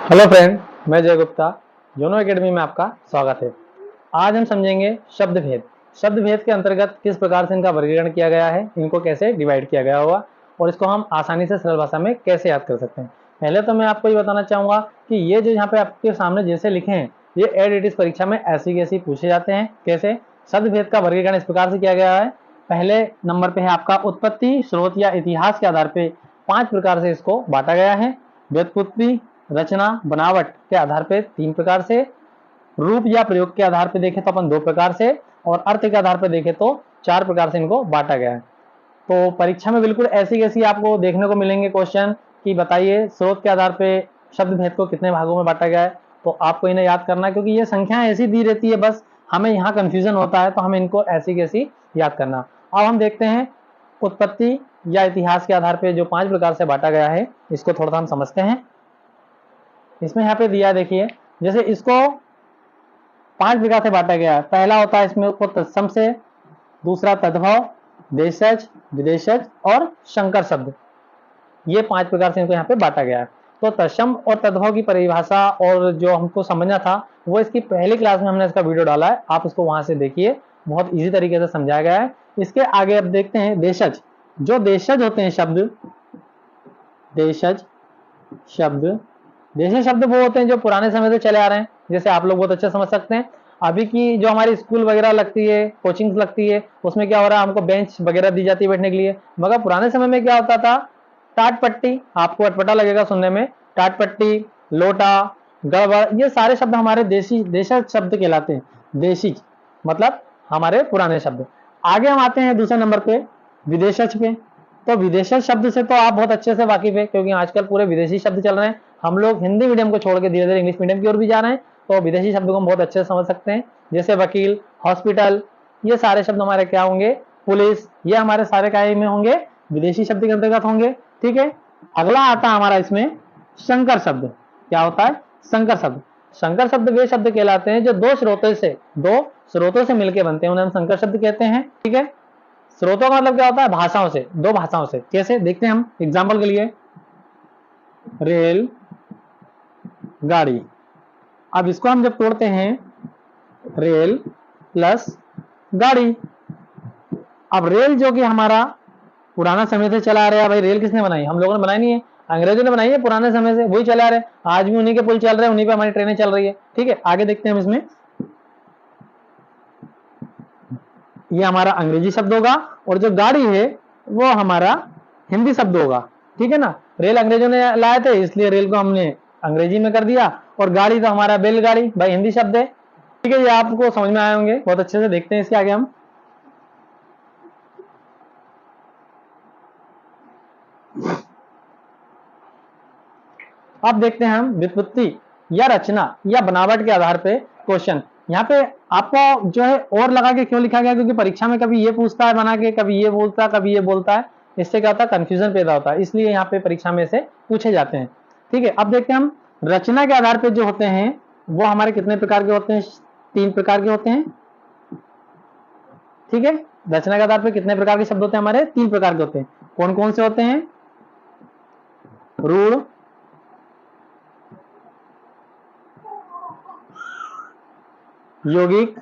Hello friend, मैं जय Gupta. YONO academy में आपका स्वागत है। आज हम समझेंगे शब्द भेद। शब्द भेद के अंतर्गत किस प्रकार से इनका वर्गीकरण किया गया है, इनको कैसे डिवाइड किया गया होगा और इसको हम आसानी से सरल भाषा में कैसे याद कर सकते हैं। पहले तो मैं आपको ये बताना चाहूँगा कि ये जो यहाँ पे आपके सामने जैसे लिखे हैं, ये एड परीक्षा में ऐसी कैसी पूछे जाते हैं। कैसे? शब्द भेद का वर्गीकरण इस प्रकार से किया गया है। पहले नंबर पे है आपका उत्पत्ति, स्रोत या इतिहास के आधार पे 5 प्रकार से इसको बांटा गया है। व्युत्पत्ति, रचना, बनावट के आधार पे 3 प्रकार से, रूप या प्रयोग के आधार पे देखें तो अपन 2 प्रकार से और अर्थ के आधार पे देखें तो 4 प्रकार से इनको बांटा गया है। तो परीक्षा में बिल्कुल ऐसी कैसी आपको देखने को मिलेंगे क्वेश्चन कि बताइए स्रोत के आधार पे शब्द भेद को कितने भागों में बांटा गया है। तो आपको इन्हें याद करना है क्योंकि ये संख्याएं ऐसी दी रहती है, बस हमें यहाँ कंफ्यूजन होता है, तो हमें इनको ऐसी कैसी याद करना। अब हम देखते हैं उत्पत्ति या इतिहास के आधार पे जो 5 प्रकार से बांटा गया है, इसको थोड़ा सा हम समझते हैं। इसमें यहाँ पे दिया देखिए, जैसे इसको 5 प्रकार से बांटा गया है। पहला होता है इसमें को तत्सम से, दूसरा तद्भव, देशज, विदेशज और शंकर शब्द। ये 5 प्रकार से इनको यहाँ पे बांटा गया है। तो तत्सम और तद्भव की परिभाषा और जो हमको समझना था वो इसकी पहली क्लास में हमने इसका वीडियो डाला है, आप इसको वहां से देखिए, बहुत इजी तरीके से समझाया गया है। इसके आगे अब देखते हैं देशज। जो देशज होते हैं शब्द, देशज शब्द, देशज शब्द वो होते हैं जो पुराने समय से चले आ रहे हैं। जैसे आप लोग बहुत अच्छे समझ सकते हैं, अभी की जो हमारी स्कूल वगैरह लगती है, कोचिंग्स लगती है, उसमें क्या हो रहा है, हमको बेंच वगैरह दी जाती है बैठने के लिए। मगर पुराने समय में क्या होता था, टाट पट्टी, आपको अटपटा लगेगा सुनने में, टाट पट्टी, लोटा, गड़बड़, ये सारे शब्द हमारे देशी देशज शब्द कहलाते हैं। देशी मतलब हमारे पुराने शब्द। आगे हम आते हैं दूसरे नंबर पे विदेशज पे। तो विदेशज शब्द से तो आप बहुत अच्छे से वाकिफ है क्योंकि आजकल पूरे विदेशी शब्द चल रहे हैं। हम लोग हिंदी मीडियम को छोड़ के धीरे धीरे इंग्लिश मीडियम की ओर भी जा रहे हैं, तो विदेशी शब्द को हम बहुत अच्छे से समझ सकते हैं। जैसे वकील, हॉस्पिटल, ये सारे शब्द हमारे क्या होंगे, पुलिस, ये हमारे सारे काय में होंगे, विदेशी शब्द के अंतर्गत होंगे। ठीक है, अगला आता है हमारा इसमें संकर शब्द। क्या होता है संकर शब्द? संकर शब्द वे शब्द कहलाते हैं जो दो स्रोतों से मिलकर बनते हैं, उन्हें हम संकर शब्द कहते हैं। ठीक है, स्रोतों का मतलब क्या होता है, भाषाओं से, दो भाषाओं से। कैसे? देखते हैं हम एग्जाम्पल के लिए, रेल गाड़ी। अब इसको हम जब तोड़ते हैं, रेल प्लस गाड़ी। अब रेल जो कि हमारा पुराना समय से चला आ रहा है, भाई रेल किसने बनाई? हम लोगों ने बनाई नहीं है, अंग्रेजों ने बनाई है, पुराने समय से वही चला रहे। आज भी उन्हीं के पुल चल रहे हैं, उन्हीं पे हमारी ट्रेनें चल रही है। ठीक है, आगे देखते हैं हम इसमें, ये हमारा अंग्रेजी शब्द होगा और जो गाड़ी है वो हमारा हिंदी शब्द होगा। ठीक है ना, रेल अंग्रेजों ने लाए थे इसलिए रेल को हमने अंग्रेजी में कर दिया, और गाड़ी तो हमारा बैलगाड़ी, भाई हिंदी शब्द है। ठीक है, ये आपको समझ में आए होंगे बहुत अच्छे से। देखते हैं इसके आगे हम, अब देखते हैं हम व्युत्पत्ति या रचना या बनावट के आधार पे क्वेश्चन। यहाँ पे आपको जो है और लगा के क्यों लिखा गया, क्योंकि परीक्षा में कभी ये पूछता है बना के, कभी ये बोलता है, कभी ये बोलता है, इससे क्या होता है कंफ्यूजन पैदा होता है, इसलिए यहाँ पे परीक्षा में से पूछे जाते हैं। ठीक है, अब देखते हैं हम रचना के आधार पे जो होते हैं वो हमारे कितने प्रकार के होते हैं, 3 प्रकार के होते हैं। ठीक है, रचना के आधार पे कितने प्रकार के शब्द होते हैं, हमारे 3 प्रकार के होते हैं। कौन कौन से होते हैं? रूढ़, यौगिक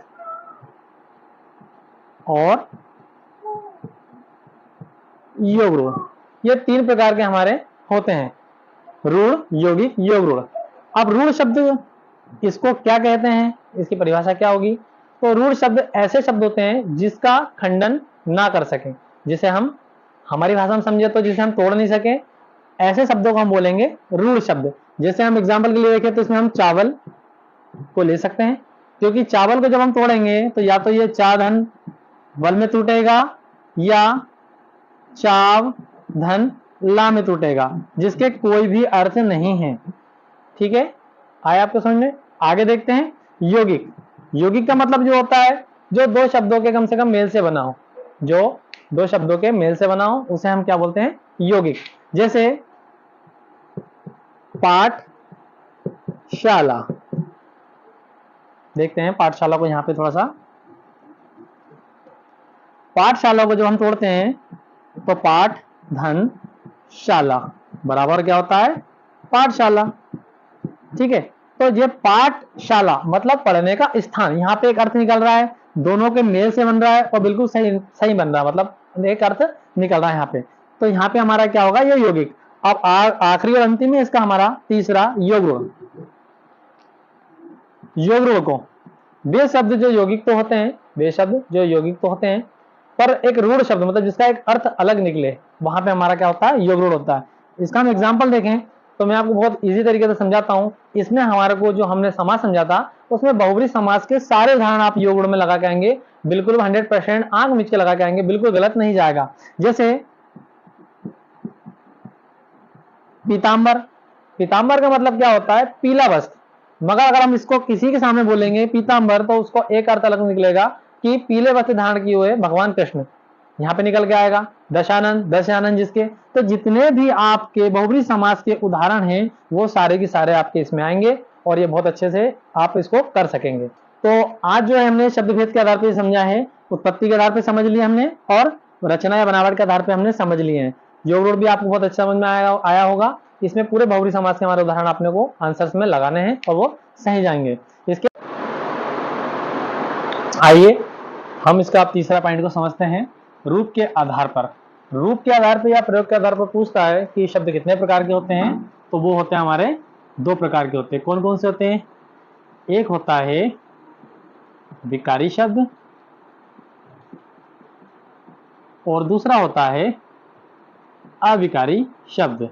और योग रूढ़। ये 3 प्रकार के हमारे होते हैं, रूढ़, यौगिक, योग रूढ़। अब रूढ़ शब्द इसको क्या कहते हैं, इसकी परिभाषा क्या होगी? तो रूढ़ शब्द ऐसे शब्द होते हैं जिसका खंडन ना कर सके, जिसे हम हमारी भाषा में समझे तो जिसे हम तोड़ नहीं सके, ऐसे शब्दों को हम बोलेंगे रूढ़ शब्द। जैसे हम एग्जाम्पल के लिए देखें तो इसमें हम चावल को ले सकते हैं, क्योंकि चावल को जब हम तोड़ेंगे तो या तो ये चा धन वल में टूटेगा या चाव धन ला में टूटेगा, जिसके कोई भी अर्थ नहीं है। ठीक है, आया आपको समझ में? आगे देखते हैं यौगिक। यौगिक का मतलब जो होता है जो दो शब्दों के कम से कम मेल से बना हो, जो दो शब्दों के मेल से बना हो उसे हम क्या बोलते हैं, यौगिक। जैसे पाठशाला, देखते हैं पाठशाला को, यहां पे थोड़ा सा, पाठशाला को जब हम तोड़ते हैं तो पाठ धन शाला बराबर क्या होता है, पाठशाला। ठीक है। तो ये पाठशाला मतलब पढ़ने का स्थान, यहाँ पे एक अर्थ निकल रहा है, दोनों के मेल से बन रहा है और बिल्कुल सही सही बन रहा है, मतलब एक अर्थ निकल रहा है यहाँ पे। तो यहाँ पे हमारा क्या होगा, ये यौगिक। अब आखिरी और अंतिम है इसका हमारा तीसरा योग रूढ़। योग रूढ़ को वे शब्द जो यौगिक तो होते हैं, वे शब्द जो यौगिक तो होते हैं, पर एक रूढ़ शब्द मतलब जिसका एक अर्थ अलग निकले, वहां पे हमारा क्या होता है, योग रूढ़ होता है। इसका हम एग्जाम्पल देखें तो मैं आपको बहुत इजी तरीके से समझाता हूं। इसमें हमारे को जो हमने समास समझा था, उसमें बहुब्री समास के सारे उदाहरण आप योग रूढ़ में लगा के आएंगे, बिल्कुल 100% आंख मिच के लगा के आएंगे, बिल्कुल गलत नहीं जाएगा। जैसे पीतांबर, पीतांबर का मतलब क्या होता है, पीला वस्त्र। मगर अगर हम इसको किसी के सामने बोलेंगे पीतांबर, तो उसको एक अर्थ अलग निकलेगा कि पीले वस्त्र धारण किए हुए भगवान कृष्ण, यहाँ पे निकल के आएगा। दशानन, दशानन जिसके। तो जितने भी आपके बहुब्री समास के उदाहरण हैं वो सारे के सारे आपके इसमें आएंगे और ये बहुत अच्छे से आप इसको कर सकेंगे। तो आज जो है हमने शब्द भेद के आधार पर समझा है, उत्पत्ति के आधार पर समझ लिया हमने, और रचना या बनावट के आधार पर हमने समझ लिए हैं। योग रूढ़ भी आपको बहुत अच्छा समझ में आया होगा। इसमें पूरे बहुब्री समास के हमारे उदाहरण आपने को आंसर्स में लगाने हैं और वो सही जाएंगे। इसके आइए हम इसका आप तीसरा पॉइंट को समझते हैं। रूप के आधार पर, रूप के आधार पर या प्रयोग के आधार पर पूछता है कि शब्द कितने प्रकार के होते हैं, तो वो होते हैं हमारे दो प्रकार के होते हैं। कौन कौन से होते हैं, एक होता है विकारी शब्द और दूसरा होता है अविकारी शब्द।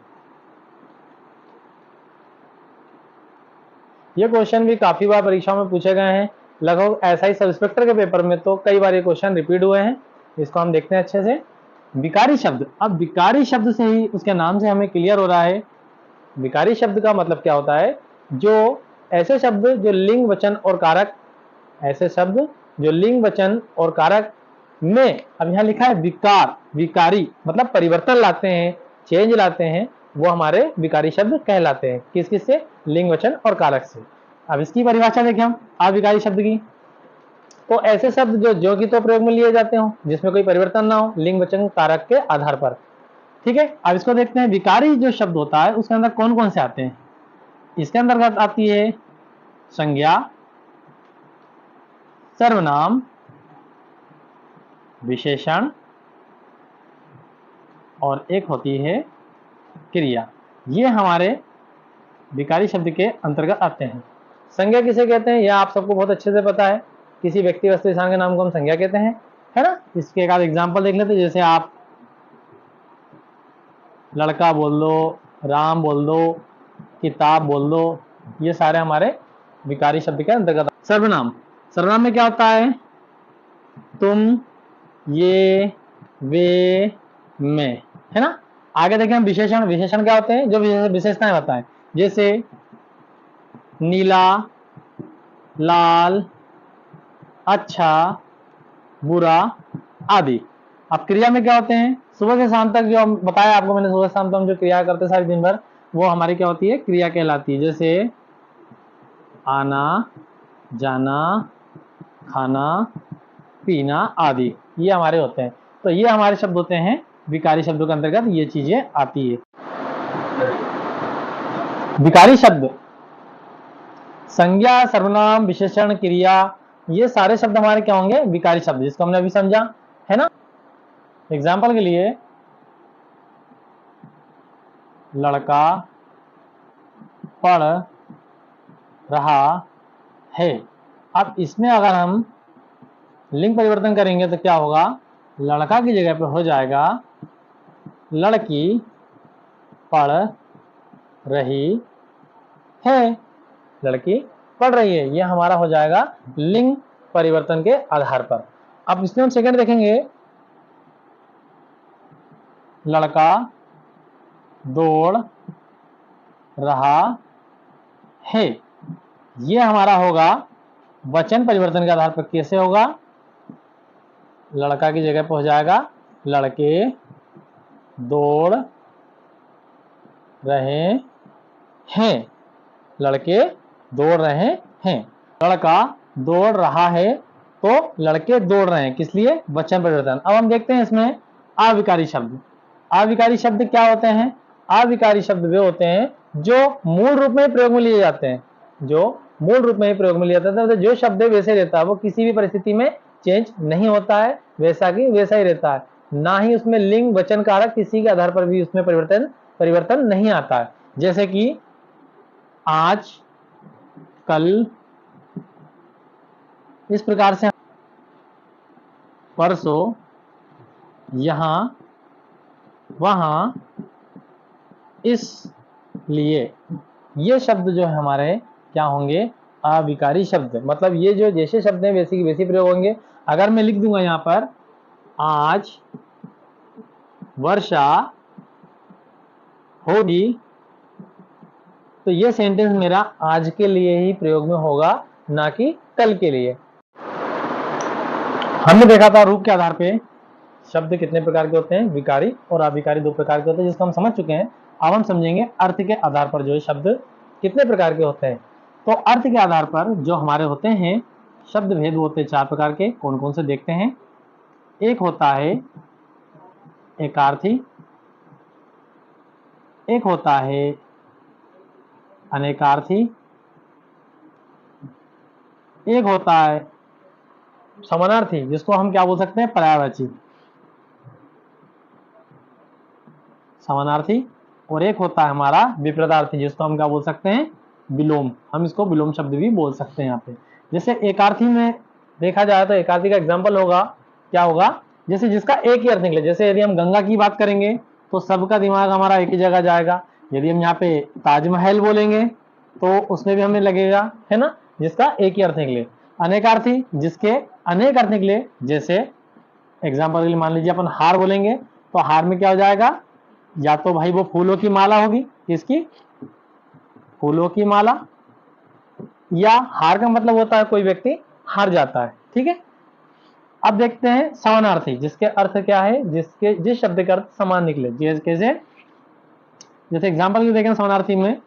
ये क्वेश्चन भी काफी बार परीक्षाओं में पूछे गए हैं, लगभग ऐसा ही सब इंस्पेक्टर के पेपर में तो कई बार ये क्वेश्चन रिपीट हुए हैं। इसको हम देखते हैं अच्छे से। विकारी शब्द, अब विकारी शब्द से ही उसके नाम से हमें क्लियर हो रहा है विकारी शब्द का मतलब क्या होता है, जो ऐसे शब्द जो लिंग वचन और कारक, ऐसे शब्द जो लिंग वचन और कारक में, अब यहाँ लिखा है विकार, विकारी मतलब परिवर्तन लाते हैं, चेंज लाते हैं, वो हमारे विकारी शब्द कहलाते हैं। किस किस से, लिंग वचन और कारक से। अब इसकी परिभाषा देखें हम अविकारी शब्द की, तो ऐसे शब्द जो कि तो प्रयोग में लिए जाते हो जिसमें कोई परिवर्तन ना हो लिंग वचन कारक के आधार पर। ठीक है, अब इसको देखते हैं। विकारी जो शब्द होता है उसके अंदर कौन कौन से आते हैं। इसके अंतर्गत आती है संज्ञा, सर्वनाम, विशेषण और एक होती है क्रिया। ये हमारे विकारी शब्द के अंतर्गत आते हैं। संज्ञा किसे कहते हैं, यह आप सबको बहुत अच्छे से पता है। किसी व्यक्ति वस्तु स्थान के नाम को हम संज्ञा कहते हैं, है ना। इसके एक आध एग्जाम्पल देख लेते हैं। जैसे आप लड़का बोल दो, राम बोल दो, किताब बोल दो, ये सारे हमारे विकारी शब्द के अंतर्गत। सर्वनाम, सर्वनाम में क्या होता है, तुम, ये, वे, मैं, है ना। आगे देखें हम विशेषण, विशेषण क्या होते हैं, जो विशेषताएं बताएं। जैसे नीला, लाल, अच्छा, बुरा आदि। अब क्रिया में क्या होते हैं, सुबह से शाम तक जो बताया आपको मैंने, सुबह शाम तक हम जो क्रिया करते हैं सारे दिन भर, वो हमारी क्या होती है, क्रिया कहलाती है। जैसे आना, जाना, खाना, पीना आदि, ये हमारे होते हैं। तो ये हमारे शब्द होते हैं विकारी शब्दों के अंतर्गत, ये चीजें आती है। विकारी शब्द संज्ञा, सर्वनाम, विशेषण, क्रिया, ये सारे शब्द हमारे क्या होंगे, विकारी शब्द, जिसको हमने अभी समझा, है ना। एग्जाम्पल के लिए लड़का पढ़ रहा है। अब इसमें अगर हम लिंग परिवर्तन करेंगे तो क्या होगा, लड़का की जगह पर हो जाएगा लड़की पढ़ रही है, लड़की पढ़ रही है। यह हमारा हो जाएगा लिंग परिवर्तन के आधार पर। अब इसमें हम सेकंड देखेंगे, लड़का दौड़ रहा है, यह हमारा होगा वचन परिवर्तन के आधार पर। कैसे होगा, लड़का की जगह पर हो जाएगा लड़के दौड़ रहे हैं, लड़के दौड़ रहे हैं। लड़का दौड़ रहा है तो लड़के दौड़ रहे हैं, किस लिए, वचन परिवर्तन। अब हम देखते हैं इसमें अविकारी शब्द। अविकारी शब्द क्या होते हैं, अविकारी शब्द वे होते हैं जो मूल रूप में ही प्रयोग में लिए जाते हैं, जो मूल रूप में ही प्रयोग में लिया जाता है, जो शब्द वैसे रहता है वो किसी भी परिस्थिति में चेंज नहीं होता है, वैसा की वैसा ही रहता है, ना ही उसमें लिंग वचन कारक किसी के आधार पर भी उसमें परिवर्तन नहीं आता है। जैसे कि आज, कल, इस प्रकार से परसों, यहां, वहां, इसलिए, ये शब्द जो है हमारे क्या होंगे, अविकारी शब्द। मतलब ये जो जैसे शब्द हैं वैसे की वैसे प्रयोग होंगे। अगर मैं लिख दूंगा यहां पर आज वर्षा होगी, तो ये सेंटेंस मेरा आज के लिए ही प्रयोग में होगा, ना कि कल के लिए। हमने देखा था रूप के आधार पे शब्द कितने प्रकार के होते हैं, विकारी और अविकारी 2 प्रकार के होते हैं, जिसको हम समझ चुके हैं। अब हम समझेंगे अर्थ के आधार पर जो है शब्द कितने प्रकार के होते हैं। तो अर्थ के आधार पर जो हमारे होते हैं शब्द भेद होते हैं 4 प्रकार के। कौन कौन से देखते हैं। एक होता है एकार्थी, एक होता है अनेकार्थी, एक होता है समानार्थी, जिसको हम क्या बोल सकते हैं, पर्यायवाची समानार्थी, और एक होता है हमारा विपरीतार्थी, जिसको हम क्या बोल सकते हैं, विलोम। हम इसको विलोम शब्द भी बोल सकते हैं यहाँ पे। जैसे एकार्थी में देखा जाए तो एकार्थी का एग्जाम्पल होगा, क्या होगा, जैसे जिसका एक ही अर्थ निकले। जैसे यदि हम गंगा की बात करेंगे तो सबका दिमाग हमारा एक ही जगह जाएगा। यदि हम यहाँ पे ताजमहल बोलेंगे तो उसमें भी हमें लगेगा, है ना, जिसका एक ही अर्थ निकले। अनेकार्थी, जिसके अनेक अर्थ निकले। जैसे एग्जाम्पल के लिए मान लीजिए अपन हार बोलेंगे तो हार में क्या हो जाएगा, या तो भाई वो फूलों की माला होगी, किसकी, फूलों की माला, या हार का मतलब होता है कोई व्यक्ति हार जाता है। ठीक है। अब देखते हैं समानार्थी, जिसके अर्थ क्या है, जिस शब्द के अर्थ समान निकले। जैसे एग्जाम्पल के देखें समानार्थी में,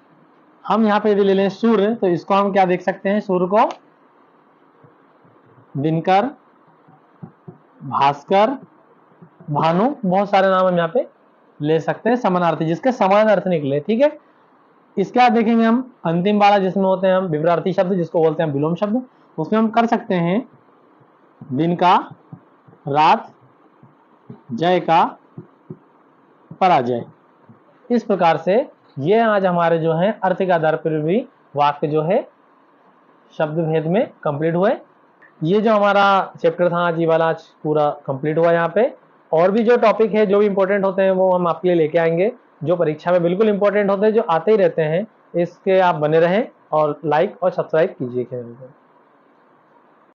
हम यहाँ पे यदि ले लें सूर्य, तो इसको हम क्या देख सकते हैं, सूर्य को दिनकर, भास्कर, भानु, बहुत सारे नाम हम यहाँ पे ले सकते हैं समानार्थी, जिसके समान अर्थ निकले। ठीक है। इसके बाद देखेंगे हम अंतिम वाला, जिसमें होते हैं हम विपरीतार्थी शब्द, जिसको बोलते हैं विलोम शब्द। उसमें हम कर सकते हैं दिन का रात, जय का पराजय। इस प्रकार से ये आज हमारे जो है अर्थ के आधार पर भी वाक्य जो है शब्द भेद में कंप्लीट हुए। ये जो हमारा चैप्टर था आज, ये वाला आज पूरा कंप्लीट हुआ। यहाँ पे और भी जो टॉपिक है, जो भी इंपॉर्टेंट होते हैं, वो हम आपके लिए लेके आएंगे, जो परीक्षा में बिल्कुल इंपॉर्टेंट होते हैं, जो आते ही रहते हैं। इसके आप बने रहें और लाइक और सब्सक्राइब कीजिए।